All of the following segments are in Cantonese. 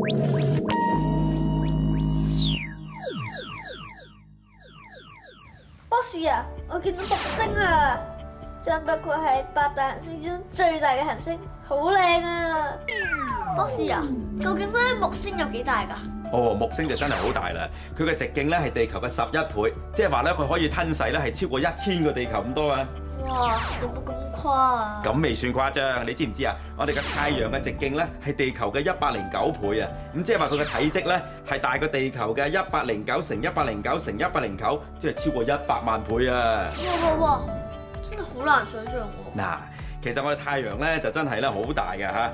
博士啊，我見到木星啊，只不過係8大行星之中最大嘅行星，好靚啊！博士啊，究竟咧木星有幾大㗎？哦，木星就真係好大啦，佢嘅直徑咧係地球嘅11倍，即係話咧佢可以吞噬咧係超過1000個地球咁多啊！哇，有冇咁誇啊？咁未算誇張，你知唔知啊？我哋嘅太陽嘅直徑咧係地球嘅109倍啊！咁即係話佢嘅體積咧係大過地球嘅109乘109乘109，即係超過100萬倍啊！哇，真係好難想像喎！嗱，其實我哋太陽咧就真係咧好大嘅嚇，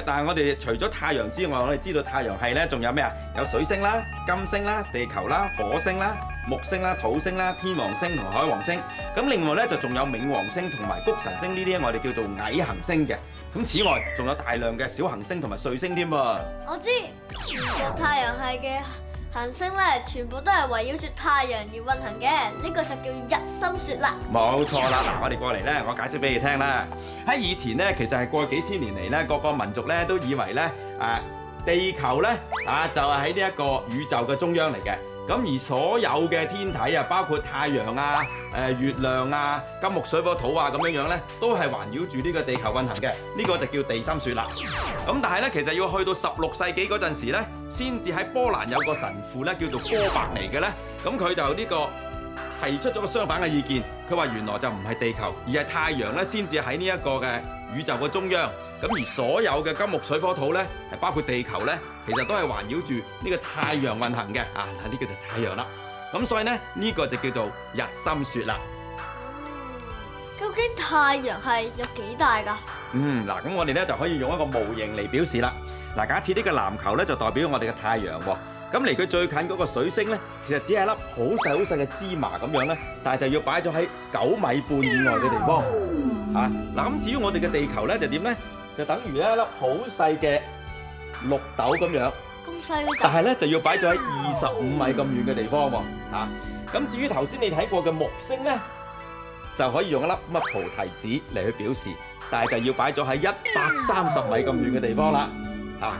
但係我哋除咗太陽之外，我哋知道太陽系咧仲有咩啊？有水星啦、金星啦、地球啦、火星啦、木星啦、土星啦、天王星同海王星。咁另外咧就仲有冥王星同埋谷神星呢啲，我哋叫做矮行星嘅。咁此外仲有大量嘅小行星同埋彗星添喎。我知，全部太陽系嘅行星咧，全部都係圍繞住太陽而運行嘅，呢個就叫日心說啦。冇錯啦，嗱，我哋過嚟咧，我解釋俾你聽啦。喺以前咧，其實係過幾千年嚟咧，各個民族咧都以為咧，地球咧就係喺呢一個宇宙嘅中央嚟嘅。咁而所有嘅天體啊，包括太陽啊、月亮啊、金木水火土啊咁樣咧，都係環繞住呢個地球運行嘅。呢個就叫地心說啦。咁但係咧，其實要去到16世紀嗰陣時咧，先至喺波蘭有個神父咧，叫做哥白尼嘅咧，咁佢就呢個提出咗個相反嘅意見。佢話原來就唔係地球，而係太陽咧，先至喺呢一個嘅宇宙嘅中央。咁而所有嘅金木水火土咧，係包括地球咧，其實都係環繞住呢個太陽運行嘅。啊，嗱，呢個就係太陽啦。咁所以咧，呢個就叫做日心說啦。究竟太陽系有幾大㗎？嗱，咁我哋咧就可以用一個模型嚟表示啦。嗱，假設呢個籃球咧就代表我哋嘅太陽喎。咁離佢最近嗰個水星咧，其實只係一粒好細嘅芝麻咁樣咧，但係就要擺咗喺9米半以外嘅地方。嗱，咁至於我哋嘅地球咧就點咧？就等於一粒好細嘅綠豆咁樣。咁細嘅，但係咧就要擺咗喺25米咁遠嘅地方喎。咁至於頭先你睇過嘅木星咧，就可以用一粒乜菩提子嚟去表示，但係就要擺咗喺130米咁遠嘅地方啦。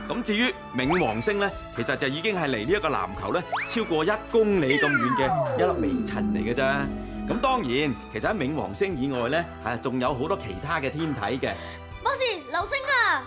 咁至於冥王星咧，其實就已經係離呢一個籃球咧超過1公里咁遠嘅一粒微塵嚟嘅啫。咁當然，其實喺冥王星以外咧，仲有好多其他嘅天體嘅。博士，流星啊！